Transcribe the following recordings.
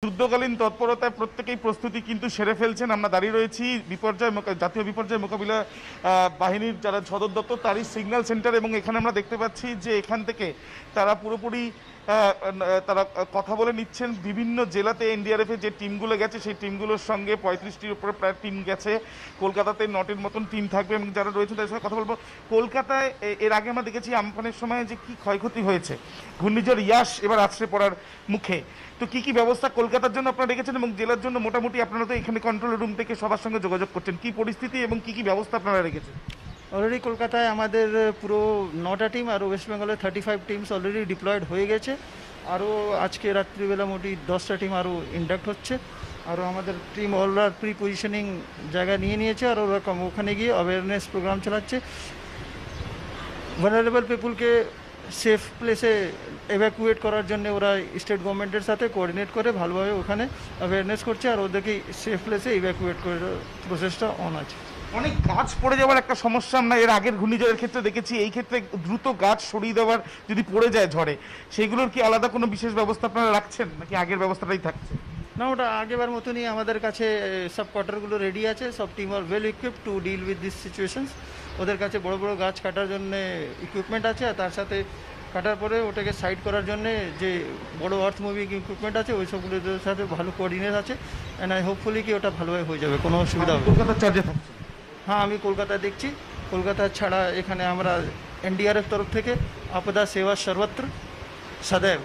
যুদ্ধকালীন তৎপরতায় প্রত্যেকেই প্রস্তুতি কিন্তু সেরে ফেলছেন। আমরা দাঁড়িয়ে রয়েছি জাতীয় বিপর্যয় মোকাবিলা বাহিনীর যারা সদর দপ্তর তারই সিগন্যাল সেন্টার, এবং এখানে আমরা দেখতে পাচ্ছি যে এখান থেকে তারা পুরোপুরি তারা কথা বলে নিচ্ছেন। বিভিন্ন জেলাতে এনডিআরএফ এর যে টিমগুলো গেছে সেই টিমগুলোর সঙ্গে 35টির উপরে প্রায় টিম গেছে। কলকাতাতে 9টির মতন টিম থাকবে এবং যারা রয়েছে তাদের সঙ্গে কথা বলবো। কলকাতায় এর আগে আমরা দেখেছি আমফানের সময় যে কি ক্ষয়ক্ষতি হয়েছে, ঘূর্ণিঝড় ইয়াস এবার আছড়ে পড়ার মুখে, তো কি কি ব্যবস্থা কলকাতার জন্য আপনারা রেখেছেন এবং জেলার জন্য মোটামুটি আপনারা তো এখানে কন্ট্রোল রুম থেকে সবার সঙ্গে যোগাযোগ করছেন, কি পরিস্থিতি এবং কি কি ব্যবস্থা আপনারা রেখেছেন? অলরেডি কলকাতায় আমাদের পুরো 9টা টিম আর ওয়েস্ট বেঙ্গলে 35 টিমস অলরেডি ডিপ্লয়েড হয়ে গেছে। আরও আজকে রাত্রিবেলা মোটামুটি 10টা টিম আরও ইন্ডাক্ট হচ্ছে। আরও আমাদের টিম ওরা প্রি পজিশনিং জায়গা নিয়েছে আর ওরা ওখানে গিয়ে অ্যাওয়ারনেস প্রোগ্রাম চালাচ্ছে। ভালনারেবল পিপুলকে সেফ প্লেসে এভ্যাকুয়েট করার জন্য ওরা স্টেট গভর্নমেন্টের সাথে কোঅর্ডিনেট করে ভালোভাবে ওখানে অ্যাওয়ারনেস করছে আর ওদেরকে সেফ প্লেসে ইভ্যাকুয়েট করার প্রসেসটা অন আছে। অনেক গাছ পড়ে যাওয়ার একটা সমস্যা আমরা এর আগের ঘূর্ণিঝড়ের ক্ষেত্রে দেখেছি, এই ক্ষেত্রে দ্রুত গাছ সরিয়ে দেওয়ার যদি পড়ে যায় ঝড়ে, সেইগুলোর কি আলাদা কোনো বিশেষ ব্যবস্থা আপনারা রাখছেন নাকি আগের ব্যবস্থাটাই থাকছে? না, ওটা আগেবার মতনই আমাদের কাছে সব কোয়ার্টারগুলো রেডি আছে। সব team are well equipped to deal with this situations. ওদের কাছে বড় বড় গাছ কাটার জন্য ইকুইপমেন্ট আছে আর তার সাথে কাটার পরে ওটাকে সাইড করার জন্য যে বড় আর্থ মুভিং ইকুইপমেন্ট আছে ওই সবগুলোর সাথে ভালো কোঅর্ডিনেট আছে। অ্যান্ড আই হোপফুলি কি ওটা ভালোভাবে হয়ে যাবে, কোনো অসুবিধা হবে না। কলকাতার চার্জে থাকছে? হ্যাঁ, আমি কলকাতায় দেখছি। কলকাতা ছাড়া এখানে আমরা এনডিআরএফ তরফ থেকে আপদা সেবা সর্বত্র সदैव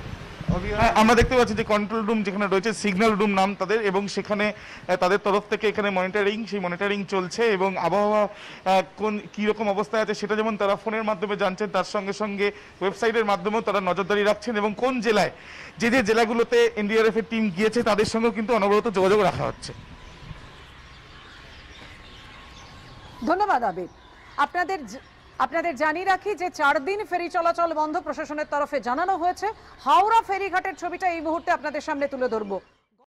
আমরা দেখতে পাচ্ছি যে কন্ট্রোল রুম যেখানে রয়েছে, সিগন্যাল রুম নাম তাদের, এবং সেখানে তাদের তরফ থেকে এখানে সেই মনিটরিং চলছে এবং আবহাওয়া কোন কীরকম অবস্থায় আছে সেটা যেমন তারা ফোনের মাধ্যমে জানছেন, তার সঙ্গে সঙ্গে ওয়েবসাইটের মাধ্যমেও তারা নজরদারি রাখছেন এবং কোন জেলায় যে যে জেলাগুলোতে এনডিআরএফ এর টিম গিয়েছে তাদের সঙ্গেও কিন্তু অনবরত যোগাযোগ রাখা হচ্ছে। ধন্যবাদ আবির। আপনাদের জানিয়ে রাখি যে 4 দিন ফেরি চলাচল বন্ধ প্রশাসনের তরফে জানানো হয়েছে। হাওড়া ফেরিঘাটের ছবিটা এই মুহূর্তে আপনাদের সামনে তুলে ধরবো।